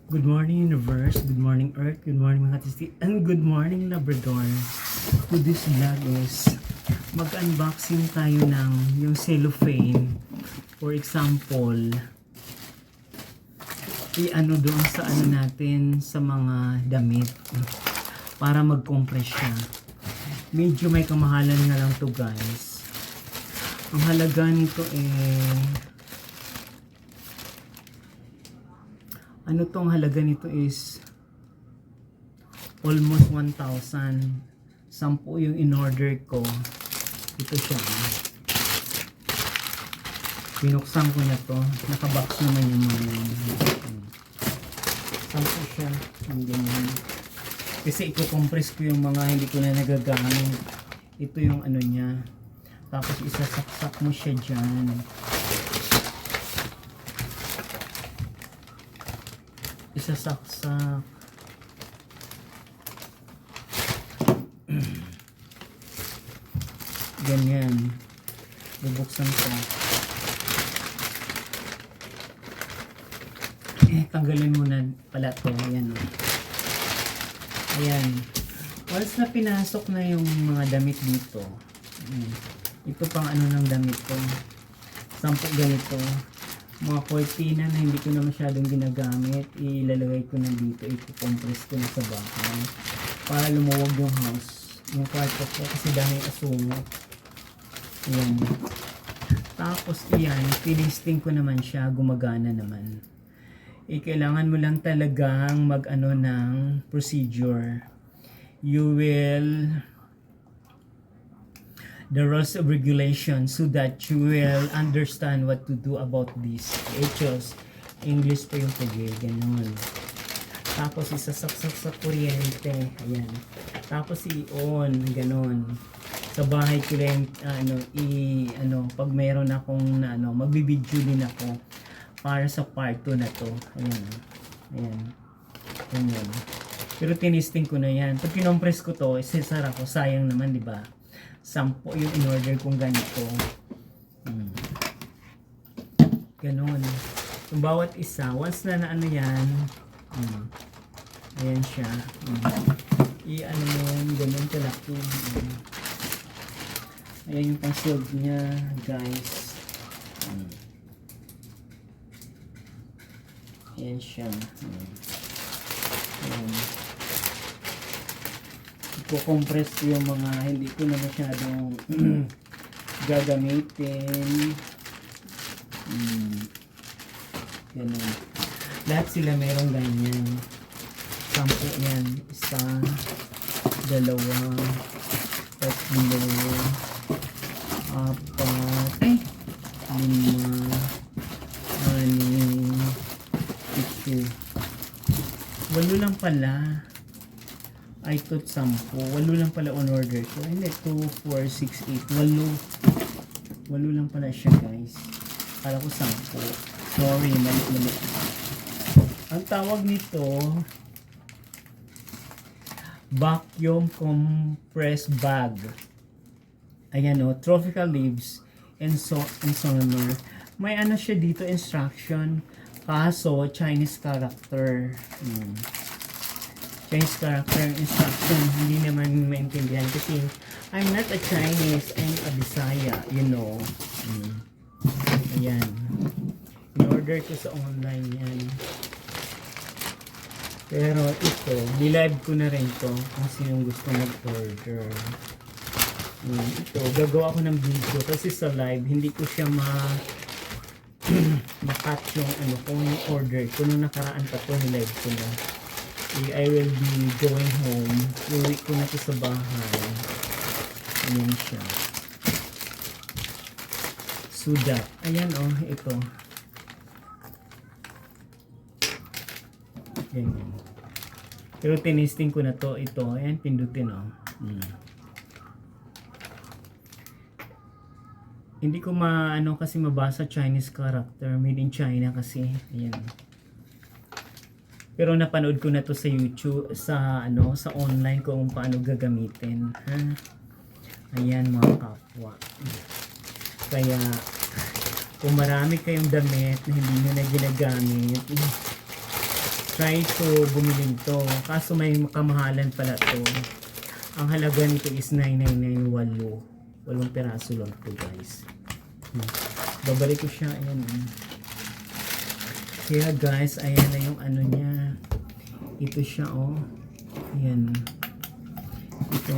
Good morning universe, good morning earth, good morning mga tisti, and good morning Labrador. To this vlog is mag-unboxing tayo ng yung cellophane. For example, i-ano doon sa ano natin sa mga damit para mag-compress siya. Medyo may kamahalan nga lang to guys. Ang halaga nito ano tong halaga nito is almost 1,000. 10 yung in-order ko. Ito siya. Binuksan ko na to. Nakabox naman yung mga 10 siya. Ang ganyan. Kasi i-compress ko yung mga hindi ko na nagagamit. Ito yung ano niya. Tapos isasaksak mo siya dyan. Isasaksak. Ganyan. Bubuksan ko. Tanggalin muna pala to. Ayan o. Ayan. Once na pinasok na yung mga damit dito. Ito pang ano ng damit ko. 10 ganito. Mga cortina na hindi ko na masyadong ginagamit, ilalagay ko na dito, i-compress ko na sa bahay para lumuwag yung house, yung kwarto ko kasi dahil asungot. Ayan. Tapos iyan, tinisting ko naman siya, gumagana naman. Kailangan mo lang talagang mag-ano ng procedure. You will the rules of regulation so that you will understand what to do about this. Hechos, English pa yung pag ganun. Tapos isasaksak sa kuryente. Ayan. Tapos i-on, ganun. Sa bahay ko rin, pag mayroon akong, magbibideo din ako para sa part 2 na to. Ayan. Ayan. Ayan. Pero tinisting ko na yan. Pag kinompress ko to, isasara ko. Sayang naman, di ba? 10 yung in-order kong ganito. Ganon. Yung bawat isa, once na ano yan, ayan siya. I-ano mo yan, ganon kalaki. Ayan yung pang-shield niya, guys. Ayan siya. Ayan. Compress ko yung mga hindi ko na masyadong gagamitin. Ganun. Lahat sila merong ganyan. 10 yan. 1, 2, 3, 4, 5, 6, 7, 8 lang pala. I thought 10. 8 lang pala on order ko. Hindi, 2, 4, 6, 8. 8 lang pala siya guys. Kala ko 10. Sorry, mali. Ang tawag nito, vacuum compressed bag. Ayan o, tropical leaves and summer. May ano siya dito, instruction. Kaso, Chinese character. Chinese character instruction, hindi naman maintindihan kasi I'm not a Chinese, I'm a Bisaya, you know. Ayan. In-order ko sa online yan. Pero ito, nilive ko na rin to kung sinong gusto mag-order. Ito, gagawa ko ng video kasi sa live, hindi ko siya makat yung kung yung order ko. Nung nakaraan pa to, nilive ko na. I will be going home. Uwi ko na ito sa bahay. Ayan siya. Suda. Ayan o, ito. Ayan. Pero tinisting ko na to. Ito. Ayan, pindutin o. Hindi ko kasi mabasa Chinese character. Made in China kasi. Ayan. Pero napanood ko na to sa YouTube, sa online kung paano gagamitin. Ayan mga kapwa. Kaya kung marami kayong damit na hindi nyo na ginagamit, try to bumili to. Kaso may kamahalan pala to. Ang halaga nito is 999, 8 piraso lang to guys. Babalik ko siya, ayan. Kaya guys, ayan na yung ano niya. Ito siya, oh. Ayan. Ito.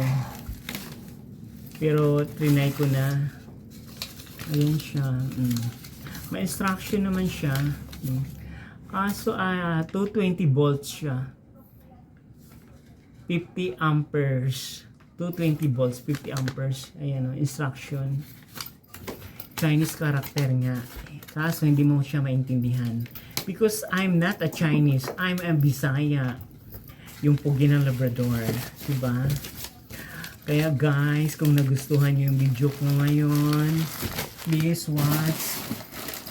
Pero trinay ko na. Ayan siya. May instruction naman siya. Kaso 220 volts siya. 50 amperes. 220 volts, 50 amperes. Ayan o, instruction. Chinese character nga. Kaso hindi mo siya maintindihan. Because I'm not a Chinese. I'm a Bisaya. Yung pugi ng Labrador. Diba? Kaya guys, kung nagustuhan nyo yung video ko ngayon, please watch,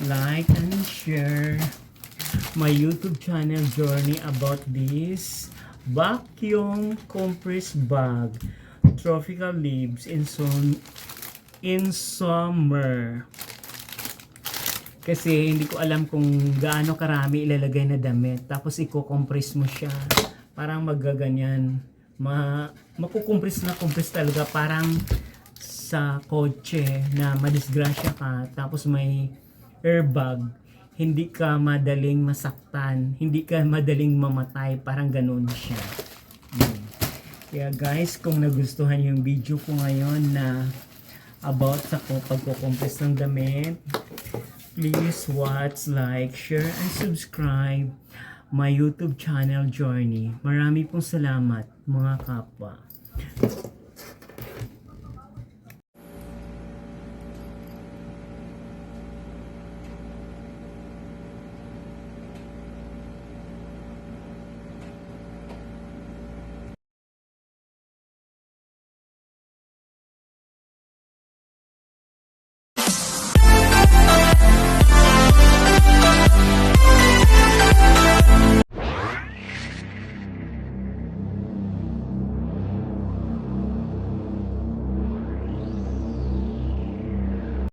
like, and share my YouTube channel journey about this vacuum compressed bag tropical leaves in summer. Kasi hindi ko alam kung gaano karami ilalagay na damit. Tapos i-compress mo siya. Parang magaganyan. Makukompress na compress talaga. Parang sa kotse na madisgrasya ka. Tapos may airbag. Hindi ka madaling masaktan. Hindi ka madaling mamatay. Parang ganun siya. Kaya guys, kung nagustuhan yung video ko ngayon na about sa pagkukompress ng damit, please watch, like, share, and subscribe my YouTube channel journey. Marami pong salamat mga kapwa.